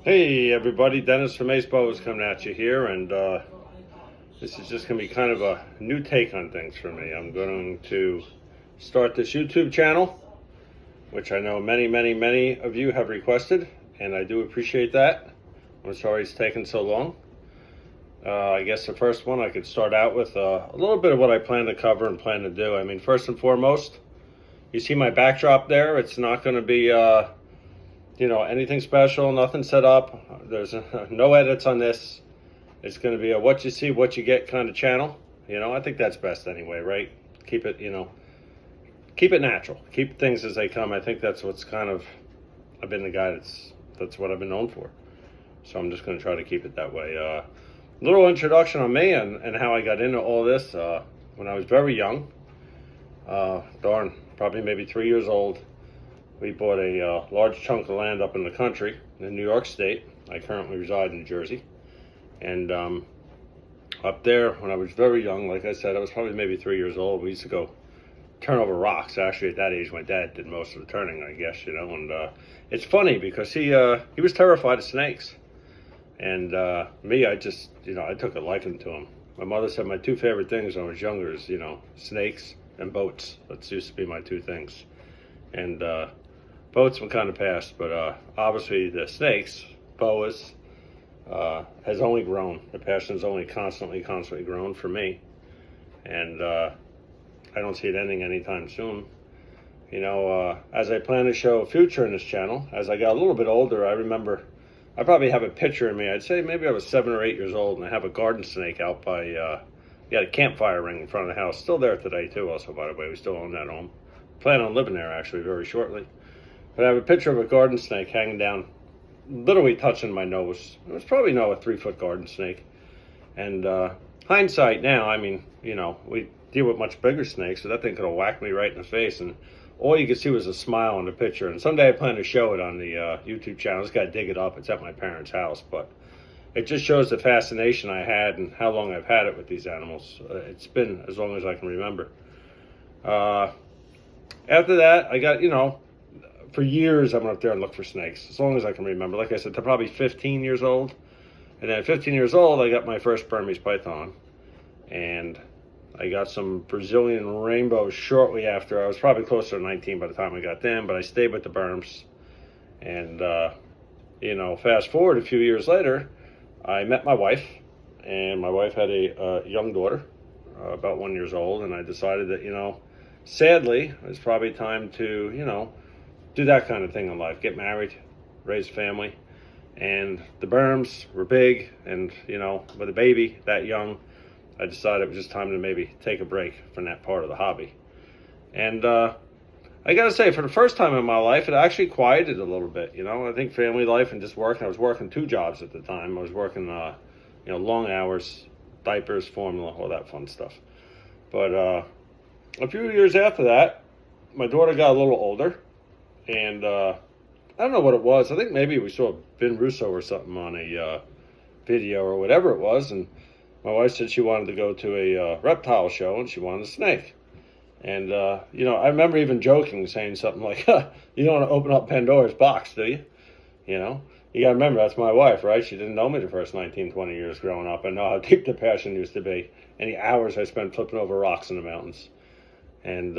Hey everybody, Dennis from Boas coming at you here, and this is just going to be kind of a new take on things for me. I'm going to start this YouTube channel, which I know many of you have requested, and I do appreciate that. I'm sorry it's taken so long. I guess the first one I could start out with a little bit of what I plan to cover and plan to do. I mean, first and foremost, you see my backdrop there. It's not going to be anything special, nothing set up. There's no edits on this. It's going to be a what you see, what you get kind of channel. I think that's best anyway, right? Keep it, keep it natural. Keep things as they come. I think that's what's I've been the guy that's what I've been known for. So I'm just going to try to keep it that way. Little introduction on me and how I got into all this. When I was very young, probably maybe 3 years old, we bought a large chunk of land up in the country in New York State. I currently reside in New Jersey. And up there, when I was very young, like I said, I was probably maybe 3 years old. We used to go turn over rocks. Actually, at that age, my dad did most of the turning, I guess, And it's funny because he was terrified of snakes. And me, I just, I took a liking to him. My mother said my two favorite things when I was younger is, snakes and boats. That used to be my two things. And boats were kind of past, but obviously the snakes, Boas, has only grown. The passion's only constantly grown for me. And I don't see it ending anytime soon. As I plan to show a future in this channel, as I got a little bit older, I remember I probably have a picture of me. I'd say maybe I was 7 or 8 years old, and I have a garden snake out by, we had a campfire ring in front of the house. Still there today, too, also, by the way. We still own that home. Plan on living there, actually, very shortly. But I have a picture of a garden snake hanging down, literally touching my nose. It was probably a 3-foot garden snake. And hindsight now, I mean, we deal with much bigger snakes, so that thing could have whacked me right in the face. And all you could see was a smile in the picture. And someday I plan to show it on the YouTube channel. I just got to dig it up. It's at my parents' house. But it just shows the fascination I had and how long I've had it with these animals. It's been as long as I can remember. After that, I got, for years I went up there and looked for snakes, as long as I can remember. Like I said, to probably 15 years old. And then at 15 years old, I got my first Burmese python. And I got some Brazilian rainbows shortly after. I was probably closer to 19 by the time I got them, but I stayed with the Burms. And, fast forward a few years later, I met my wife. And my wife had a young daughter, about 1 year old. And I decided that, sadly, it was probably time to, do that kind of thing in life. Get married, raise a family. And the Burms were big, and, with a baby that young, I decided it was just time to maybe take a break from that part of the hobby. And I got to say, for the first time in my life, it actually quieted a little bit. I think family life and just working. I was working 2 jobs at the time. I was working, long hours, diapers, formula, all that fun stuff. But a few years after that, my daughter got a little older, and I don't know what it was. I think maybe we saw Ben Russo or something on a video or whatever it was, and my wife said she wanted to go to a reptile show, and she wanted a snake. And, I remember even joking, saying something like, you don't want to open up Pandora's box, do you? You got to remember, that's my wife, right? She didn't know me the first 19, 20 years growing up. I know how deep the passion used to be, and the hours I spent flipping over rocks in the mountains. And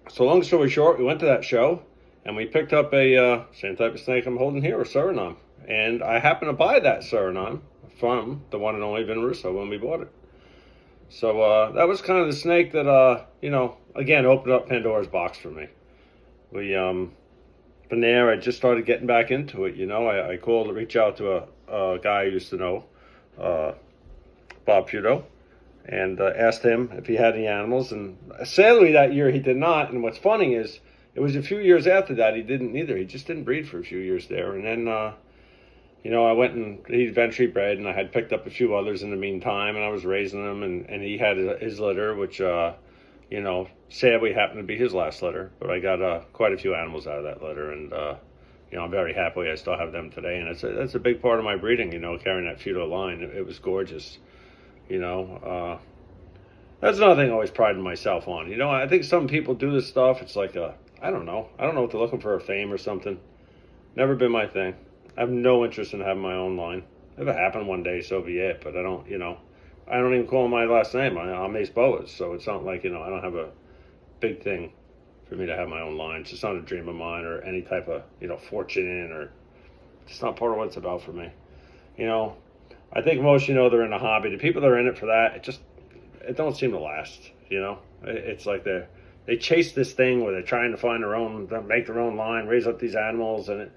so long story short, we went to that show, and we picked up a same type of snake I'm holding here, a Suriname. And I happened to buy that Suriname from the one and only Ben Russo when we bought it. So that was kind of the snake that, again, opened up Pandora's box for me. We, from there, I just started getting back into it, I called to reach out to a guy I used to know, Bob Puto, and asked him if he had any animals. And sadly, that year he did not. And what's funny is, it was a few years after that he didn't either. He just didn't breed for a few years there. And then, I went and he eventually bred, and I had picked up a few others in the meantime, and I was raising them, and he had his litter, which, sadly happened to be his last litter. But I got quite a few animals out of that litter, and, I'm very happy I still have them today. And that's a big part of my breeding, carrying that feudal line. It was gorgeous, That's another thing I always prided myself on. I think some people do this stuff. It's like I don't know if they're looking for a fame or something. Never been my thing. I have no interest in having my own line. If it happened one day, so be it. But I don't, I don't even call my last name. I'm Ace Boas, so it's not like, I don't have a big thing for me to have my own line. It's just not a dream of mine or any type of, fortune or it's not part of what it's about for me. I think most, they're in a hobby. The people that are in it for that, it don't seem to last, It's like they chase this thing where they're trying to find make their own line, raise up these animals, and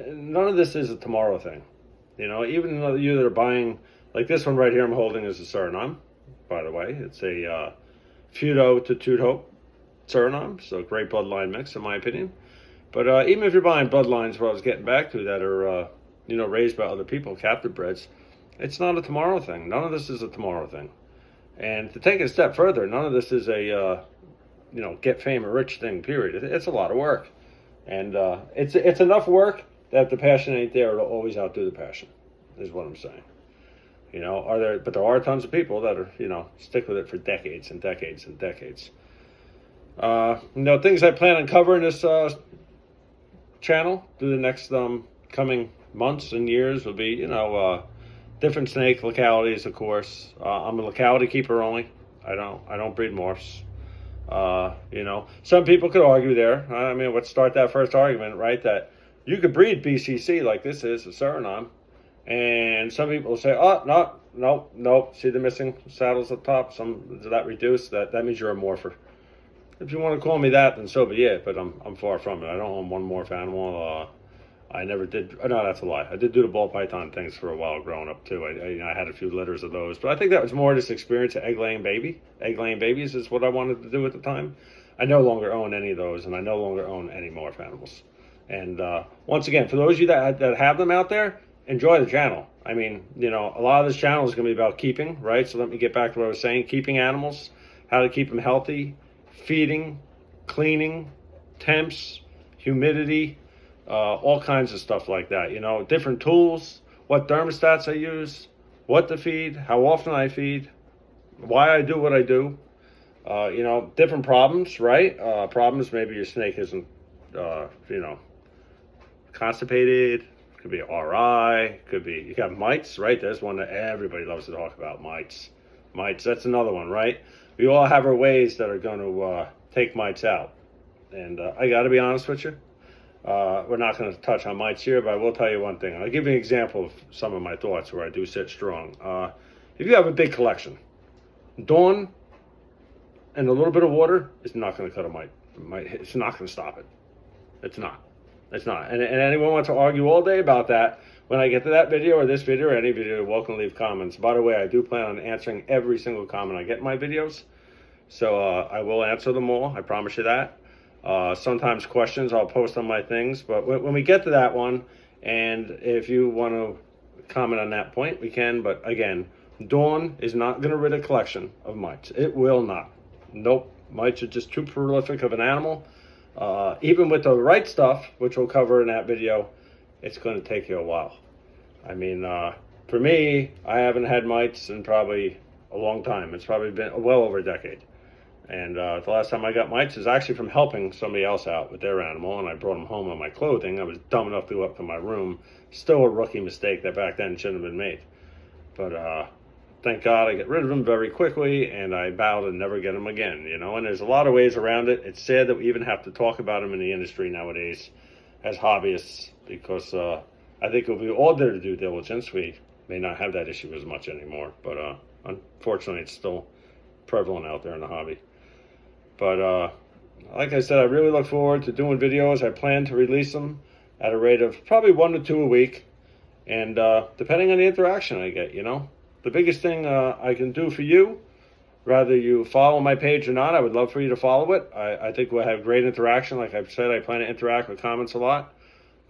none of this is a tomorrow thing. Even though you that are buying, like this one right here I'm holding is a Suriname, by the way. It's a Feudo to Tudhope Suriname, so great bloodline mix in my opinion. But even if you're buying bloodlines, what I was getting back to, that are, raised by other people, captive breds, it's not a tomorrow thing. None of this is a tomorrow thing. And to take it a step further, none of this is a, get fame or rich thing, period. It's a lot of work. And it's enough work that if the passion ain't there, it'll always outdo the passion, is what I'm saying. But there are tons of people that are, stick with it for decades and decades and decades. Things I plan on covering this channel through the next coming months and years will be, different snake localities, of course. I'm a locality keeper only. I don't breed morphs. Some people could argue there. Let's start that first argument, right? That you could breed BCC like this is a Suriname, and some people will say, "Oh, no. See the missing saddles up top? Some that reduced. That means you're a morpher." If you want to call me that, then so be it. But I'm far from it. I don't own one morph animal. I never did. No, that's a lie. I did do the ball python things for a while growing up too. I had a few litters of those, but I think that was more just experience of egg laying babies is what I wanted to do at the time. I no longer own any of those, and I no longer own any morph animals. And once again, for those of you that have them out there, enjoy the channel. A lot of this channel is going to be about keeping, right? So let me get back to what I was saying: keeping animals, how to keep them healthy, feeding, cleaning, temps, humidity. All kinds of stuff like that, different tools, what thermostats I use, what to feed, how often I feed, why I do what I do, different problems, right? Problems, maybe your snake isn't, constipated, could be RI, could be, you got mites, right? There's one that everybody loves to talk about, mites, that's another one, right? We all have our ways that are going to take mites out, and I got to be honest with you. We're not going to touch on mites here, but I will tell you one thing. I'll give you an example of some of my thoughts where I do sit strong. If you have a big collection, Dawn and a little bit of water is not going to cut a mite. It's not going to stop it. It's not. And anyone wants to argue all day about that, when I get to that video or this video or any video, you're welcome to leave comments. By the way, I do plan on answering every single comment I get in my videos. So I will answer them all. I promise you that. Sometimes questions I'll post on my things, but when we get to that one, and if you want to comment on that point, we can. But again, Dawn is not going to rid a collection of mites. It will not. Nope. Mites are just too prolific of an animal. Even with the right stuff, which we'll cover in that video, it's going to take you a while. For me, I haven't had mites in probably a long time. It's probably been well over a decade. And the last time I got mites is actually from helping somebody else out with their animal, and I brought them home on my clothing. I was dumb enough to go up to my room. Still a rookie mistake that back then shouldn't have been made. But thank God I get rid of them very quickly, and I vow to never get them again, And there's a lot of ways around it. It's sad that we even have to talk about them in the industry nowadays as hobbyists, because I think if we all did our due diligence, we may not have that issue as much anymore. But unfortunately, it's still prevalent out there in the hobby. But like I said, I really look forward to doing videos. I plan to release them at a rate of probably 1 to 2 a week. And depending on the interaction I get, The biggest thing I can do for you, whether you follow my page or not, I would love for you to follow it. I think we'll have great interaction. Like I've said, I plan to interact with comments a lot.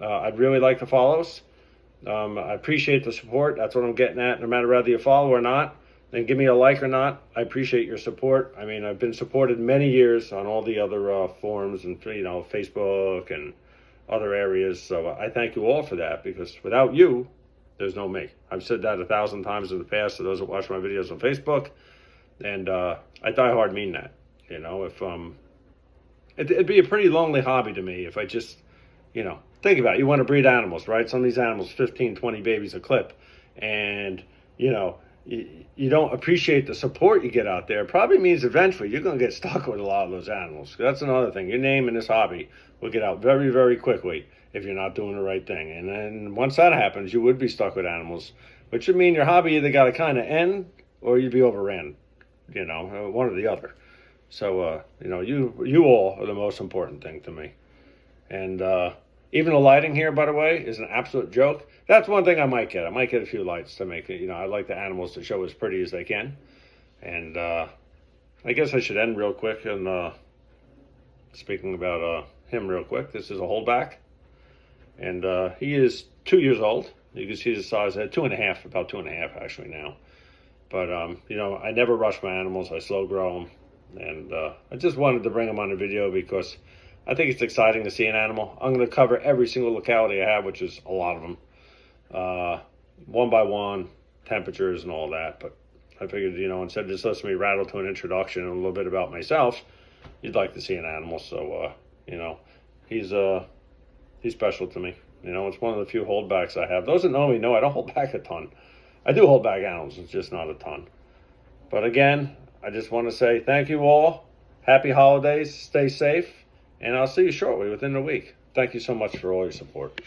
I'd really like the follows. I appreciate the support. That's what I'm getting at. No matter whether you follow or not, then give me a like or not. I appreciate your support. I've been supported many years on all the other forums and Facebook and other areas. So I thank you all for that, because without you, there's no me. I've said that 1,000 times in the past to those that watch my videos on Facebook, and I die hard mean that. If it'd be a pretty lonely hobby to me if I just, think about it. You want to breed animals, right? Some of these animals, 15, 20 babies a clip. And, you know, you don't appreciate the support you get out there. It probably means eventually you're going to get stuck with a lot of those animals. That's another thing. Your name in this hobby will get out very, very quickly if you're not doing the right thing. And then once that happens, you would be stuck with animals, which would mean your hobby either got to kind of end or you'd be overran, you know, one or the other. So, you know, you all are the most important thing to me. And even the lighting here, by the way, is an absolute joke. That's one thing I might get. I might get a few lights to make it, you know, I like the animals to show as pretty as they can. And I guess I should end real quick. And speaking about him real quick, this is a holdback. And he is 2 years old. You can see the size at 2.5, about 2.5 actually now. But, you know, I never rush my animals. I slow grow them. And I just wanted to bring them on the video because I think it's exciting to see an animal. I'm going to cover every single locality I have, which is a lot of them. One by one, temperatures and all that. But I figured, you know, instead of just listening to me rattle to an introduction and a little bit about myself, you'd like to see an animal. So, you know, he's special to me. You know, it's one of the few holdbacks I have. Those that know me know I don't hold back a ton. I do hold back animals. It's just not a ton. But again, I just want to say thank you all. Happy holidays. Stay safe. And I'll see you shortly within the week. Thank you so much for all your support.